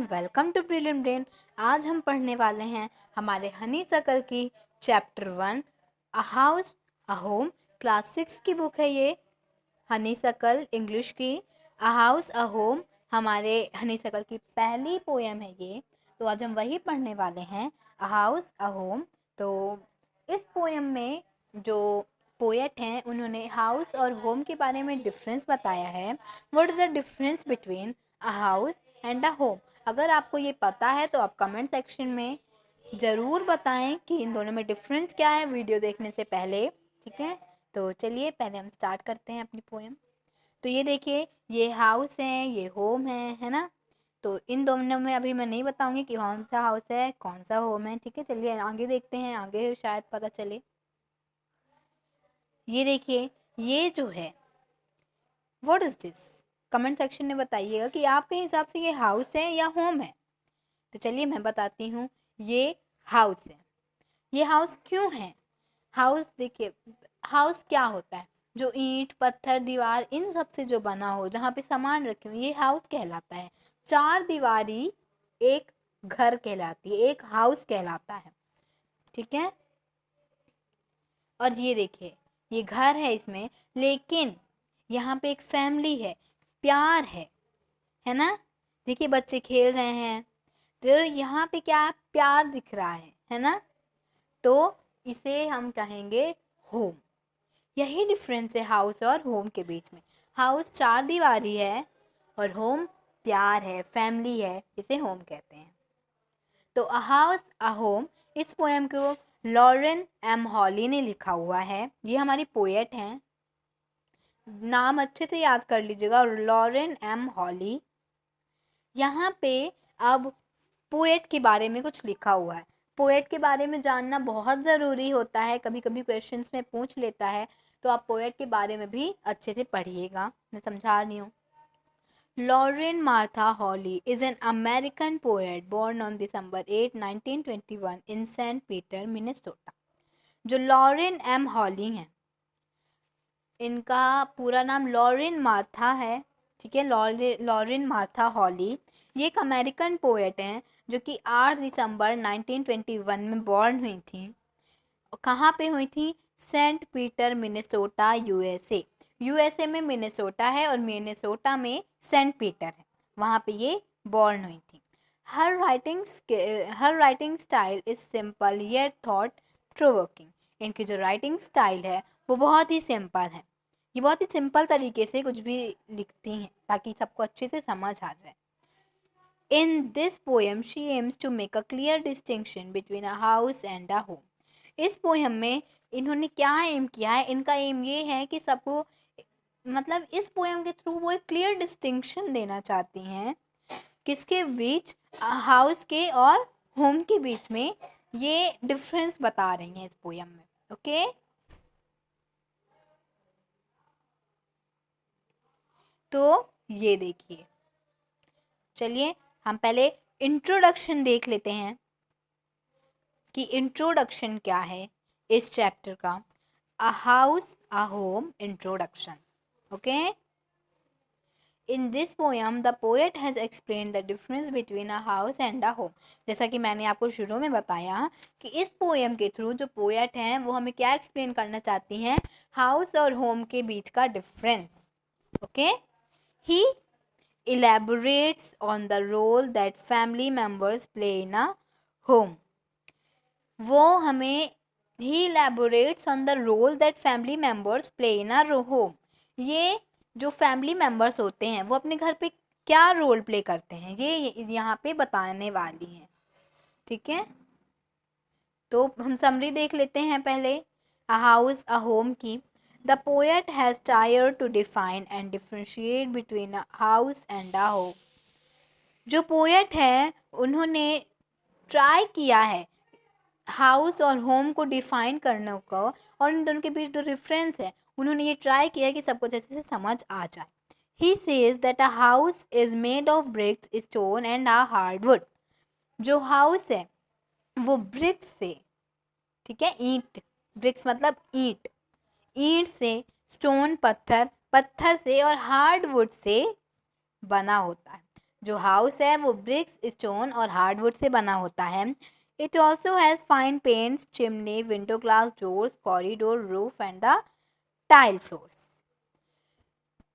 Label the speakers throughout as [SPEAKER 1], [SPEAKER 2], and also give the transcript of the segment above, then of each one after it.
[SPEAKER 1] And welcome to Brilliant Brain. आज हम पढ़ने वाले हैं हमारे हनीसकल की chapter 1 a house a home. Class 6 की बुक है ये, हनीसकल इंग्लिश की। अ हाउस अ होम हमारे हनीसकल की पहली पोएम है ये, तो आज हम वही पढ़ने वाले हैं, अ हाउस अ होम। तो इस पोएम में जो पोएट हैं उन्होंने हाउस और होम के बारे में डिफरेंस बताया है। What is the difference between a house and a home? अगर आपको ये पता है तो आप कमेंट सेक्शन में ज़रूर बताएं कि इन दोनों में डिफरेंस क्या है वीडियो देखने से पहले। ठीक है, तो चलिए पहले हम स्टार्ट करते हैं अपनी पोएम। तो ये देखिए, ये हाउस है, ये होम है ना। तो इन दोनों में अभी मैं नहीं बताऊंगी कि कौन सा हाउस है कौन सा होम है। ठीक है, चलिए आगे देखते हैं, आगे शायद पता चले। ये देखिए, ये जो है what is this? Comment section में बताइएगा कि आपके हिसाब से ये हाउस है या होम है। तो चलिए मैं बताती हूँ, ये हाउस है। ये हाउस क्यों है? हाउस देखिए, हाउस क्या होता है? जो ईंट पत्थर दीवार इन सब से जो बना हो, जहाँ पे सामान रखे हो, ये हाउस कहलाता है। चार दीवारी एक घर कहलाती है, एक हाउस कहलाता है। ठीक है, और ये देखिए, ये घर है इसमें, लेकिन यहाँ पे एक फैमिली है, प्यार है ना। देखिए बच्चे खेल रहे हैं, तो यहाँ पे क्या प्यार दिख रहा है ना। तो इसे हम कहेंगे होम। यही डिफरेंस है हाउस और होम के बीच में। हाउस चार दीवारी है और होम प्यार है, फैमिली है, इसे होम कहते हैं। तो अ हाउस अ होम, इस पोएम को लॉरेन एम हॉली ने लिखा हुआ है। ये हमारी पोएट हैं, नाम अच्छे से याद कर लीजिएगा, लॉरेन एम हॉली। यहाँ पे अब पोएट के बारे में कुछ लिखा हुआ है। पोएट के बारे में जानना बहुत ज़रूरी होता है, कभी कभी क्वेश्चंस में पूछ लेता है, तो आप पोएट के बारे में भी अच्छे से पढ़िएगा, मैं समझा रही हूँ। Lorraine Martha Halli is an American poet born on December 8, 1921 in St. Peter, Minnesota। जो लॉरेन एम हॉली हैं, इनका पूरा नाम लॉरेन मार्था है। ठीक है, लॉरेन मार्था हॉली ये एक अमेरिकन पोएट हैं जो कि 8 दिसंबर 1921 में बॉर्न हुई थी। कहाँ पे हुई थी? Saint Peter Minnesota, USA. USA में मिनेसोटा है और मिनेसोटा में सेंट पीटर है, वहाँ पे ये बॉर्न हुई थी। Her writing style is simple yet thought provoking. इनकी जो राइटिंग स्टाइल है वो बहुत ही सिंपल है। ये बहुत ही सिंपल तरीके से कुछ भी लिखती हैं ताकि सबको अच्छे से समझ आ जाए। In this poem, she aims to make a clear distinction between a house and a home। इस पोएम में इन्होंने क्या एम किया है? इनका एम ये है कि सबको, मतलब इस पोएम के थ्रू वो एक क्लियर डिस्टिंक्शन देना चाहती हैं। किसके बीच? हाउस के और होम के बीच में ये डिफरेंस बता रही हैं इस पोएम में। ओके, तो ये देखिए, चलिए हम पहले इंट्रोडक्शन देख लेते हैं कि इंट्रोडक्शन क्या है इस चैप्टर का। अ house a home introduction. Okay, in this poem the poet has explain the difference between a house and a home. जैसा कि मैंने आपको शुरू में बताया कि इस पोएम के थ्रू जो पोएट हैं वो हमें क्या एक्सप्लेन करना चाहती हैं? हाउस और होम के बीच का difference. Okay, he elaborates on the role that family members play in a home। वो हमें ही elaborates on the role that family members play in a home। ये जो फैमिली मेंबर्स होते हैं वो अपने घर पे क्या रोल प्ले करते हैं, ये यहाँ पे बताने वाली हैं। ठीक है, तो हम समरी देख लेते हैं पहले अ हाउस अ होम की। The poet has tried to define and differentiate between a house and a home. जो पोएट है उन्होंने ट्राई किया है हाउस और होम को डिफाइन करने को, और इन दोनों के बीच जो डिफरेंस है उन्होंने ये ट्राई किया कि सबको अच्छे से समझ आ जाए। He says that a house is made of BRICS stone and a hardwood. जो हाउस है वो ब्रिक्स से, ठीक है, ईंट, ब्रिक्स मतलब ईंट, ईंट से, स्टोन पत्थर, पत्थर से और हार्डवुड से बना होता है। जो हाउस है वो ब्रिक्स, स्टोन और हार्डवुड से बना होता है। It also has fine paints, chimney, window glass, doors, corridor, roof and the tile floors.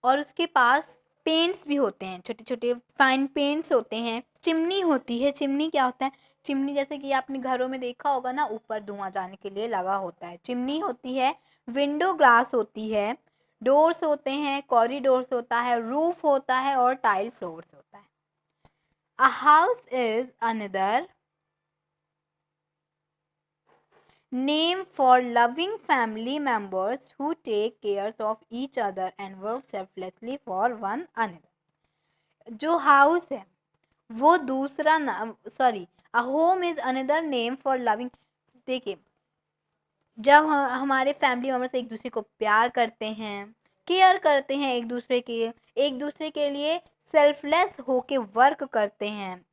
[SPEAKER 1] और उसके पास पेंट्स भी होते हैं, छोटे छोटे फाइन पेंट्स होते हैं। चिमनी होती है। चिमनी क्या होता है? चिमनी जैसे कि आपने घरों में देखा होगा ना, ऊपर धुआं जाने के लिए लगा होता है, चिमनी होती है। विंडो ग्लास होती है, डोर्स होते हैं, कॉरिडोर्स होता है, रूफ होता है और टाइल फ्लोर्स होता है। A house is another name for loving family members who take care of each other and work selflessly for one another। जो हाउस है वो दूसरा नाम, sorry, a home is another name for loving. देखिए, जब हमारे फैमिली मेम्बर्स एक दूसरे को प्यार करते हैं, केयर करते हैं, एक दूसरे के लिए सेल्फलेस होके वर्क करते हैं,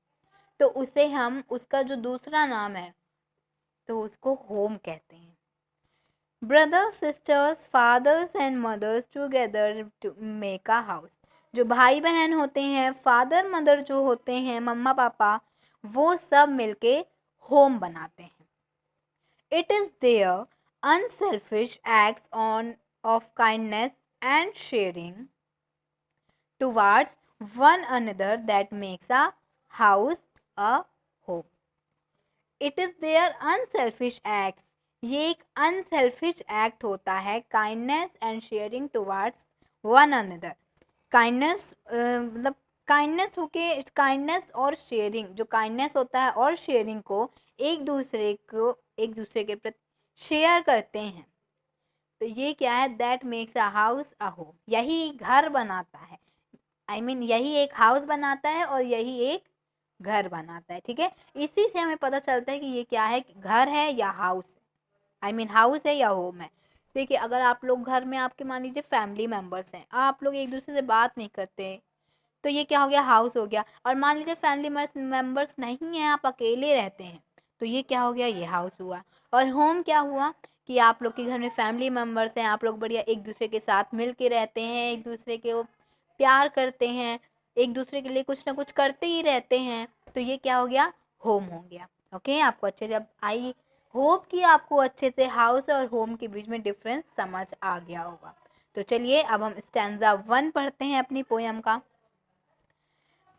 [SPEAKER 1] तो उसे हम, उसका जो दूसरा नाम है तो उसको होम कहते हैं। Brothers, sisters, fathers and mothers together to make a house. जो भाई बहन होते हैं, फादर मदर जो होते हैं, मम्मा पापा, वो सब मिलके होम बनाते हैं। It is their unselfish acts on of kindness and sharing towards one another that makes a house a home. It is their unselfish acts, ये एक अनसेल्फिश एक्ट होता है, kindness and sharing towards one another. Kindness मतलब kindness होके, kindness और sharing, जो kindness होता है और शेयरिंग को एक दूसरे के प्रति शेयर करते हैं, तो ये क्या है? That makes a house a home. यही घर बनाता है, यही एक हाउस बनाता है और यही एक घर बनाता है। ठीक है, इसी से हमें पता चलता है कि ये क्या है, घर है या हाउस है, हाउस है या होम है। देखिए, अगर आप लोग घर में, आपके मान लीजिए फैमिली मेंबर्स हैं, आप लोग एक दूसरे से बात नहीं करते, तो ये क्या हो गया? हाउस हो गया। और मान लीजिए फैमिली मेंबर्स नहीं हैं, आप अकेले रहते हैं, तो ये क्या हो गया? ये हाउस हुआ। और होम क्या हुआ? कि आप लोग के घर में फैमिली मेंबर्स हैं, आप लोग बढ़िया एक दूसरे के साथ मिल के रहते हैं, एक दूसरे के वो प्यार करते हैं, एक दूसरे के लिए कुछ ना कुछ करते ही रहते हैं, तो ये क्या हो गया? होम हो गया। ओके, आपको अच्छे, जब आई होप कि आपको अच्छे से हाउस और होम के बीच में डिफरेंस समझ आ गया होगा। तो चलिए अब हम स्टैंजा 1 पढ़ते हैं अपनी पोयम का।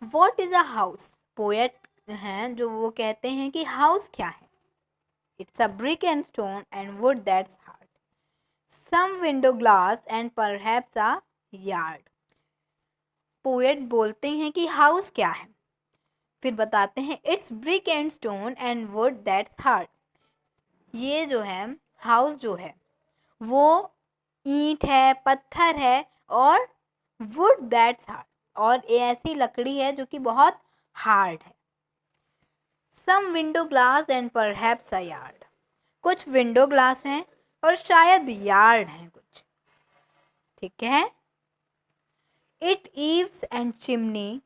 [SPEAKER 1] What is a house? Poet हैं जो वो कहते हैं कि हाउस क्या है? It's a brick and stone and wood that's hard, some window glass and perhaps a yard। Poet बोलते हैं कि हाउस क्या है, फिर बताते हैं it's brick and stone and would that's hard. ये जो है हाउस जो है वो ईंट है, पत्थर है और वुड दैट्स हार्ड, और ऐसी लकड़ी है जो कि बहुत हार्ड है। Some window glass and perhaps a yard, कुछ विंडो ग्लास हैं और शायद यार्ड हैं कुछ। ठीक है। It eaves and chimney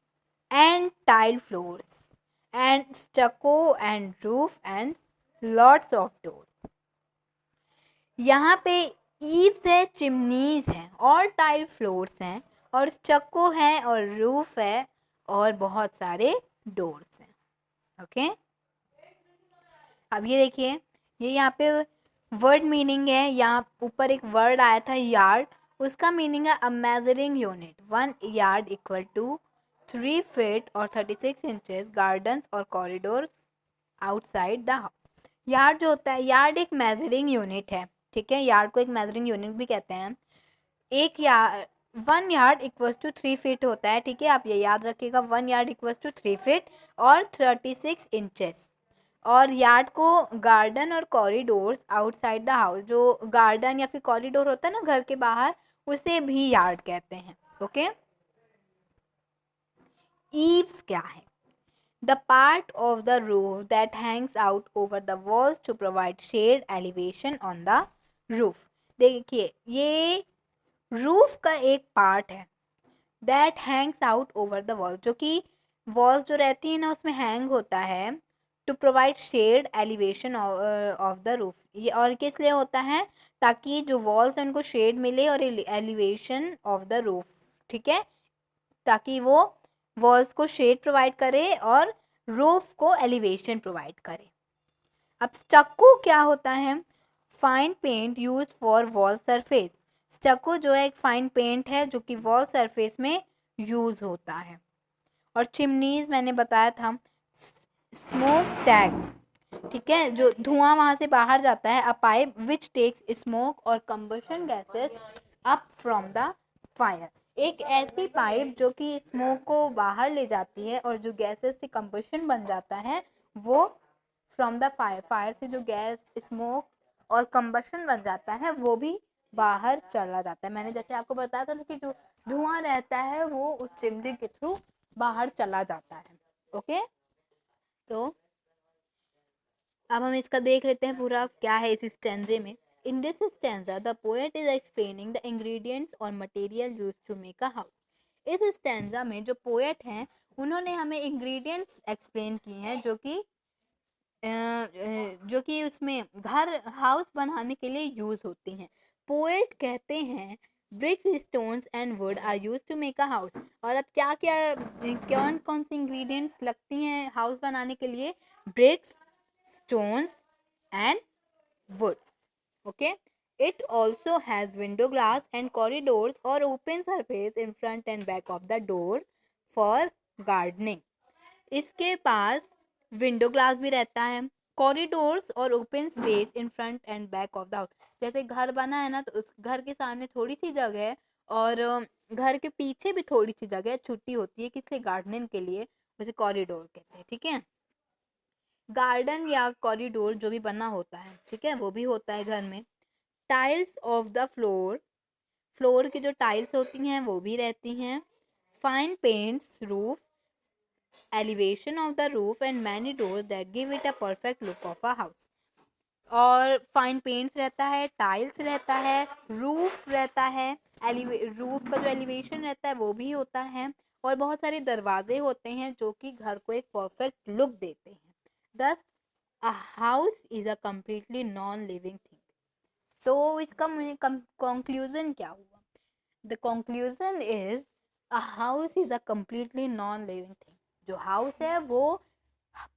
[SPEAKER 1] and tile floors and stucco and roof and lots of doors. यहाँ पे ईव्स है, चिमनीज हैं और टाइल फ्लोर्स हैं और स्टको है और रूफ है और बहुत सारे डोर्स हैं। ओके, अब ये देखिए, ये यहाँ पे वर्ड मीनिंग है। यहाँ ऊपर एक वर्ड आया था यार्ड, उसका मीनिंग है a measuring unit, 1 yard equal to 3 feet और 36 इंचेस, गार्डन्स और corridor outside the house. Yard जो होता है, यार्ड एक मेजरिंग यूनिट है। ठीक है, यार्ड को एक मेजरिंग यूनिट भी कहते हैं। 1 यार्ड इक्वल्स टू 3 फीट होता है। ठीक है, आप ये याद रखिएगा, 1 यार्ड इक्वल्स टू 3 फीट और 36 इंचेस। और यार्ड को गार्डन और कॉरिडोर्स आउटसाइड द हाउस, जो गार्डन या फिर कॉरिडोर होता है ना घर के बाहर, उसे भी यार्ड कहते हैं। ओके, ईव्स क्या है? The part of the roof that hangs out over the walls to provide shade elevation on the roof. देखिए, ये रूफ का एक पार्ट है that hangs out over the wall, जो कि वॉल्स जो रहती है ना उसमें हैंग होता है, to provide shade elevation of the roof. ये और किस लिए होता है? ताकि जो वॉल्स हैं उनको शेड मिले और एलिवेशन ऑफ द रूफ। ठीक है, ताकि वो वॉल्स को शेड प्रोवाइड करे और रूफ को एलिवेशन प्रोवाइड करे। अब स्टक्को क्या होता है? Fine paint use for wall surface. Stucco जो है एक फाइन पेंट है जो कि वॉल सरफेस में यूज होता है। और चिमनीज मैंने बताया था, स्मोक स्टैक, ठीक है, जो धुआं वहां से बाहर जाता है, a pipe which takes smoke और combustion gases up from the fire. एक ऐसी पाइप जो कि स्मोक को बाहर ले जाती है और जो गैसेस से कंबशन बन जाता है वो फ्रॉम द फायर, फायर से जो गैस स्मोक और कंबशन बन जाता है वो भी बाहर चला जाता है। मैंने जैसे आपको बताया था कि जो धुआं रहता है वो उस चिमनी के थ्रू बाहर चला जाता है। ओके, तो अब हम इसका देख लेते हैं पूरा क्या है इस स्टैंजे में। In this stanza the poet is explaining the ingredients और material used to make a house. इस स्टैंजा में जो पोएट हैं उन्होंने हमें इंग्रेडिएंट्स एक्सप्लेन किए हैं जो कि उसमें घर हाउस बनाने के लिए यूज होती हैं। पोएट कहते हैं bricks, stones and wood are use to make a house. और अब क्या क्या कौन कौन सी इंग्रेडिएंट्स लगती हैं हाउस बनाने के लिए? Bricks, stones and woods. Okay, it also has window glass and corridors or open surface in front and back of the door for gardening. इसके पास विंडो ग्लास भी रहता है, कॉरिडोर्स और open space in front end back of the house. जैसे घर बना है ना तो उस घर के सामने थोड़ी सी जगह है और घर के पीछे भी थोड़ी सी जगह छुट्टी होती है किसके? गार्डनिंग के लिए, उसे कॉरिडोर कहते हैं। ठीक है, गार्डन या कॉरिडोर जो भी बना होता है, ठीक है, वो भी होता है घर में। Tiles of the floor, floor की जो टाइल्स होती हैं वो भी रहती हैं। Fine paints roof, elevation of the roof and many doors that give it a perfect look of a house. और फाइन पेंट्स रहता है, टाइल्स रहता है, रूफ रहता है, रूफ का जो एलिवेशन रहता है वो भी होता है और बहुत सारे दरवाजे होते हैं जो कि घर को एक परफेक्ट लुक देते हैं। दस A house is a completely non-living thing. तो इसका conclusion क्या हुआ? The conclusion is a house is a completely non-living thing. जो house है वो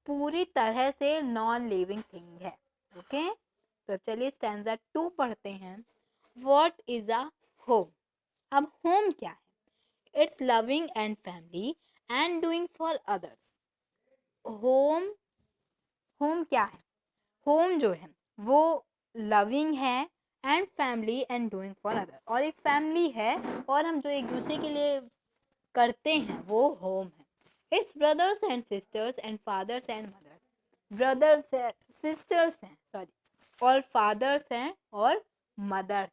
[SPEAKER 1] पूरी तरह से non-living thing है। ओके, तो चलिए stanza 2 पढ़ते हैं। What is a home? अब home क्या है? It's loving and family and doing for others. Home क्या है? होम जो है वो लविंग है and family and doing for other, और एक फैमिली है और हम जो एक दूसरे के लिए करते हैं वो होम है। It's brothers and sisters and fathers and mothers, brothers है, सिस्टर्स हैं, सॉरी, और फादर्स हैं और mothers.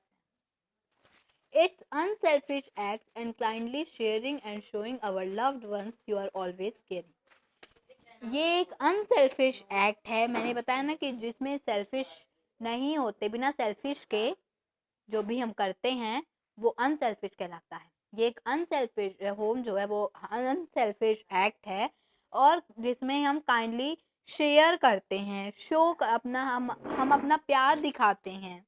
[SPEAKER 1] It's unselfish act and kindly sharing and showing our loved ones you are always caring. ये एक अनसेल्फिश एक्ट है, मैंने बताया ना कि जिसमें सेल्फिश नहीं होते, बिना सेल्फिश के जो भी हम करते हैं वो अनसेल्फिश कहलाता है। ये एक अनसेल्फिश होम जो है वो अनसेल्फिश एक्ट है और जिसमें हम काइंडली शेयर करते हैं, अपना हम अपना प्यार दिखाते हैं,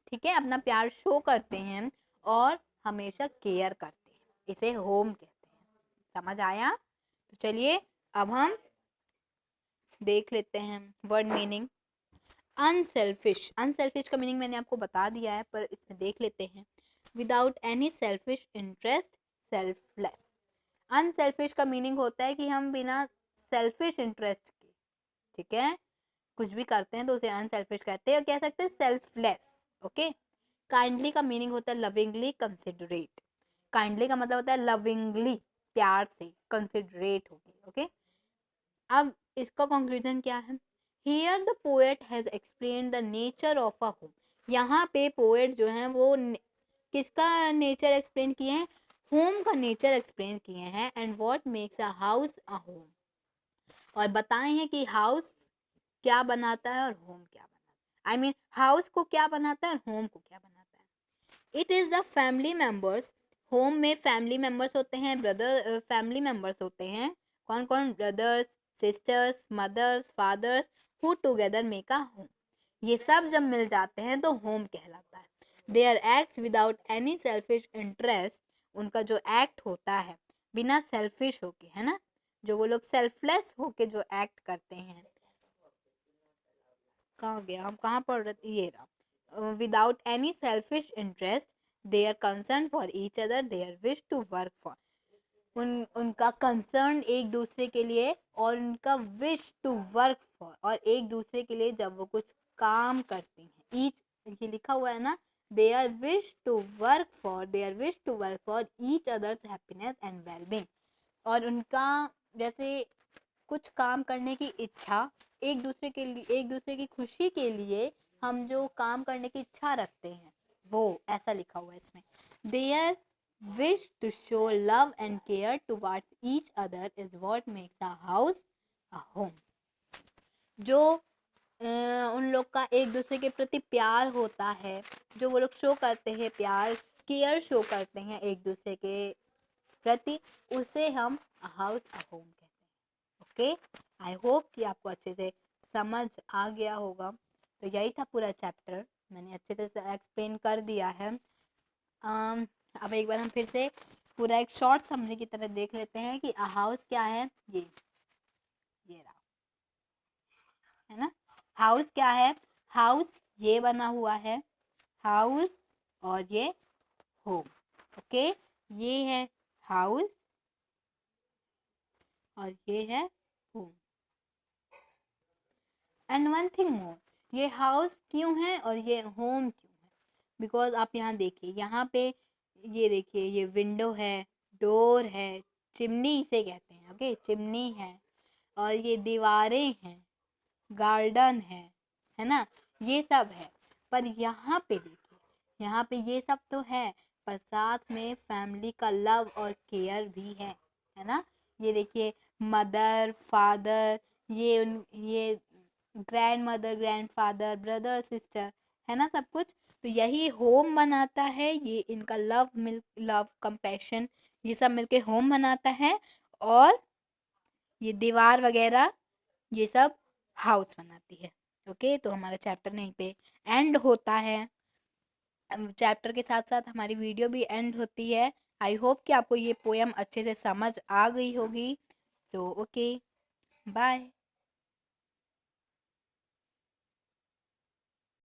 [SPEAKER 1] ठीक है, अपना प्यार शो करते हैं और हमेशा केयर करते हैं, इसे होम कहते हैं। समझ आया? तो चलिए अब हम देख लेते हैं वर्ड मीनिंग। अनसेल्फिश, अनसेल्फिश का मीनिंग मैंने आपको बता दिया है पर इसमें देख लेते हैं। Without any selfish interest, selfless. Unselfish का मीनिंग होता है कि हम बिना सेल्फिश इंटरेस्ट के, ठीक है, कुछ भी करते हैं तो उसे अनसेल्फिश कहते हैं, और कह सकते हैं सेल्फलेस। ओके, काइंडली का मीनिंग होता है लविंगली कंसिडरेट। काइंडली का मतलब होता है लविंगली, प्यार से, कंसिडरेट होके। ओके, अब इसका कंक्लूजन क्या है? Here the poet has explained the nature of a home. यहाँ पे पोएट जो है वो किसका नेचर एक्सप्लेन किए हैं? होम का नेचर एक्सप्लेन किए हैं। And what makes a house a home, और बताए हैं कि हाउस क्या बनाता है और होम क्या बनाता है। आई मीन हाउस को क्या बनाता है और होम को क्या बनाता है। It is the family members, home में फैमिली मेंबर्स होते हैं, ब्रदर फैमिली मेंबर्स होते हैं। कौन कौन? Brothers, sisters, mothers, fathers, who together make a home. ये सब जब मिल जाते हैं तो होम कहलाता है। Their acts without any selfish interest, उनका जो एक्ट होता है बिना सेल्फिश होके, है ना, जो वो लोग सेल्फलेस होके जो एक्ट करते हैं। कहाँ गया, हम कहाँ पढ़ रहे थे, ये रहा, without any selfish interest, their concern for each other, their wish to work for, उनका कंसर्न एक दूसरे के लिए और उनका विश टू वर्क फॉर, और एक दूसरे के लिए जब वो कुछ काम करते हैं, ईच, ये लिखा हुआ है ना, their wish to work for, their wish to work for each others happiness and wellbeing, और उनका जैसे कुछ काम करने की इच्छा, एक दूसरे के लिए, एक दूसरे की खुशी के लिए हम जो काम करने की इच्छा रखते हैं, वो ऐसा लिखा हुआ है इसमें। Their wish to show love and care towards each other is what makes a house a home. जो उन लोग का एक दूसरे के प्रति प्यार होता है, जो वो लोग शो करते हैं, प्यार केयर शो करते हैं एक दूसरे के प्रति, उसे हम हाउस अ होम कहते हैं। ओके, आई होप कि आपको अच्छे से समझ आ गया होगा। तो यही था पूरा चैप्टर, मैंने अच्छे से एक्सप्लेन कर दिया है। अब एक बार हम फिर से पूरा एक शॉर्ट समरी की तरह देख लेते हैं कि अ हाउस क्या है। ये रहा, है ना, हाउस क्या है, हाउस ये बना हुआ है, हाउस, और ये होम। ओके, ये है हाउस और ये है home. And one thing more, ये हाउस क्यों है और ये होम क्यों है, बिकॉज आप यहाँ देखिए, यहाँ पे ये देखिए, ये विंडो है, डोर है, चिमनी इसे कहते हैं, ओके, चिमनी है, और ये दीवारें हैं, गार्डन है ना, ये सब है। पर यहाँ पे देखिए, यहाँ पे ये सब तो है, पर साथ में फैमिली का लव और केयर भी है ना। ये देखिए, मदर फादर, ये grand mother grand father, brother sister, है ना, सब कुछ। तो यही होम बनाता है, ये इनका लव कंपैशन, ये सब मिलके होम बनाता है, और ये दीवार वगैरह ये सब हाउस बनाती है। ओके, तो हमारा चैप्टर यहीं पे एंड होता है। चैप्टर के साथ साथ हमारी वीडियो भी एंड होती है। आई होप कि आपको ये पोएम अच्छे से समझ आ गई होगी। So okay, bye.